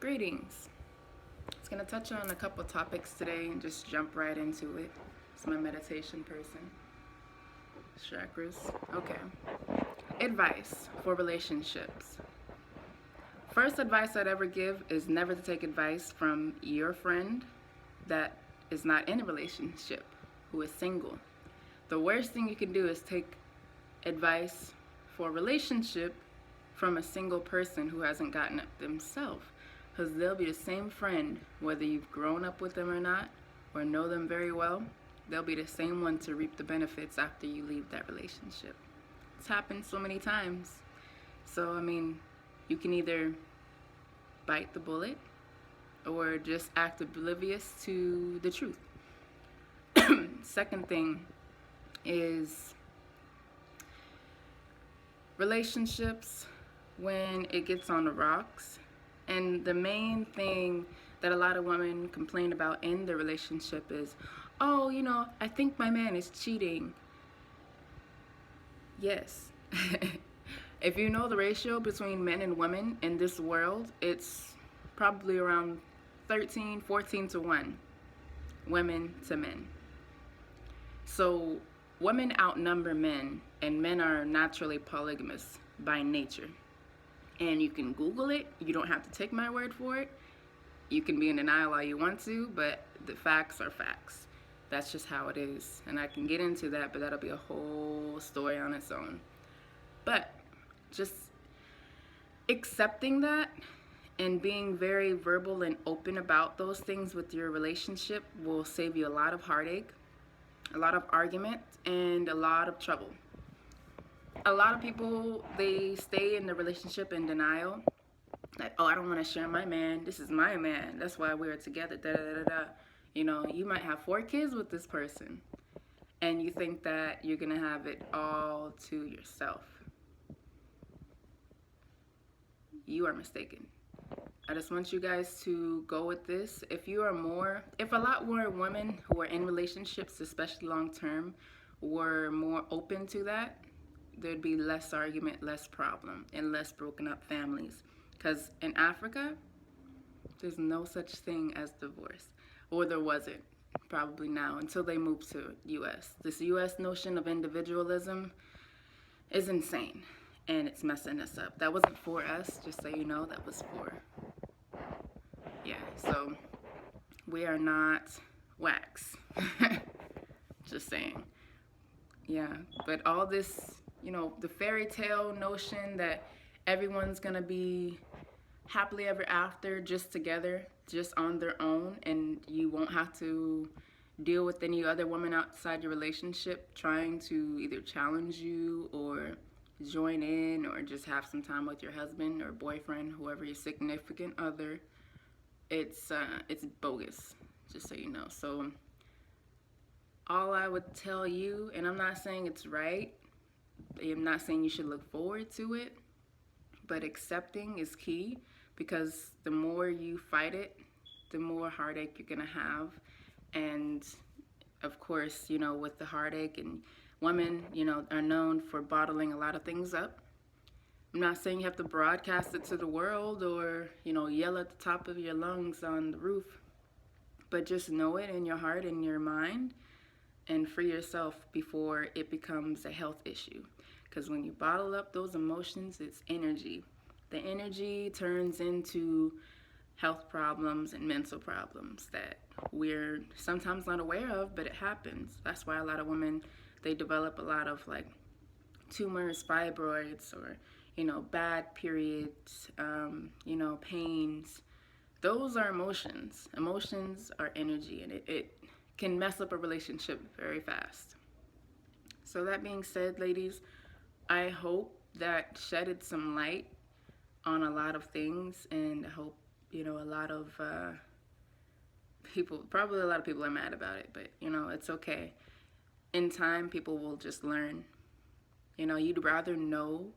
Greetings. It's going to touch on a couple topics today and just jump right into it. It's my meditation person. Chakras. Okay. Advice for relationships. First advice I'd ever give is never to take advice from your friend that is not in a relationship, who is single. The worst thing you can do is take advice for a relationship from a single person who hasn't gotten it themselves. Because they'll be the same friend, whether you've grown up with them or not, or know them very well, they'll be the same one to reap the benefits after you leave that relationship. It's happened so many times. So, you can either bite the bullet or just act oblivious to the truth. Second thing is relationships when it gets on the rocks. And the main thing that a lot of women complain about in the relationship is, oh, I think my man is cheating. Yes. If you know the ratio between men and women in this world, it's probably around 13, 14 to 1, women to men. So women outnumber men, and men are naturally polygamous by nature. And you can Google it. You don't have to take my word for it. You can be in denial all you want to, but the facts are facts. That's just how it is. And I can get into that, but that'll be a whole story on its own. But just accepting that and being very verbal and open about those things with your relationship will save you a lot of heartache, a lot of argument, and a lot of trouble. A lot of people, they stay in the relationship in denial. Like, oh, I don't want to share my man. This is my man. That's why we're together. Da, da, da, da. You might have 4 kids with this person, and you think that you're going to have it all to yourself. You are mistaken. I just want you guys to go with this. If a lot more women who are in relationships, especially long term, were more open to that, there'd be less argument, less problem, and less broken up families. Because in Africa, there's no such thing as divorce. Or there wasn't, probably now, until they moved to U.S. This U.S. notion of individualism is insane, and it's messing us up. That wasn't for us, just so you know, that was for, so we are not wax. Just saying. Yeah, but all this, the fairy tale notion that everyone's gonna be happily ever after, just together, just on their own, and you won't have to deal with any other woman outside your relationship trying to either challenge you or join in or just have some time with your husband or boyfriend, whoever your significant other. It's bogus, just so you know. So all I would tell you, and I'm not saying it's right, I'm not saying you should look forward to it, but accepting is key, because the more you fight it, the more heartache you're gonna have. And of course, with the heartache, and women, are known for bottling a lot of things up. I'm not saying you have to broadcast it to the world or, yell at the top of your lungs on the roof, but just know it in your heart and your mind and free yourself before it becomes a health issue. Because when you bottle up those emotions, it's energy. The energy turns into health problems and mental problems that we're sometimes not aware of, but it happens. That's why a lot of women, they develop a lot of tumors, fibroids, or bad periods, pains. Those are emotions. Emotions are energy, and it can mess up a relationship very fast. So that being said, ladies, I hope that shedded some light on a lot of things, and I hope, a lot of people, probably a lot of people are mad about it, but, it's okay. In time, people will just learn. You'd rather know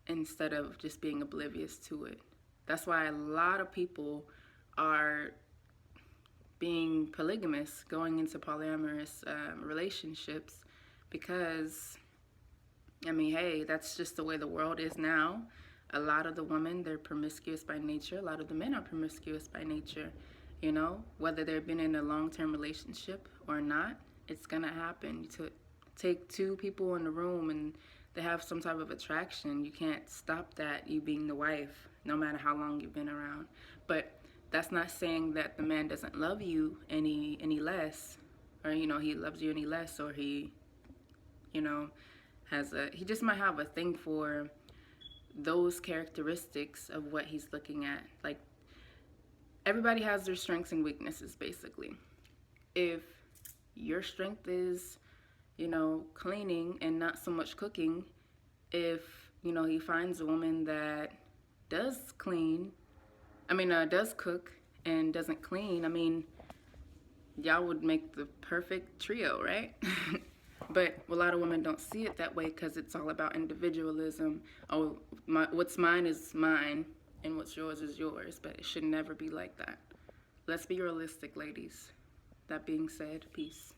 instead of just being oblivious to it. That's why a lot of people are being polygamous, going into polyamorous relationships, because, hey, that's just the way the world is now. A lot of the women, they're promiscuous by nature. A lot of the men are promiscuous by nature. You know, whether they've been in a long-term relationship or not, it's gonna happen. To take two people in the room and they have some type of attraction, you can't stop that, you being the wife, no matter how long you've been around. But that's not saying that the man doesn't love you any less, or you know, he loves you any less, or he, you know, he just might have a thing for those characteristics of what he's looking at. Like, everybody has their strengths and weaknesses, basically. If your strength is, you know, cleaning and not so much cooking, if, you know, he finds a woman that does does cook and doesn't clean, I mean, y'all would make the perfect trio, right? But a lot of women don't see it that way because it's all about individualism. Oh, what's mine is mine, and what's yours is yours. But it should never be like that. Let's be realistic, ladies. That being said, peace.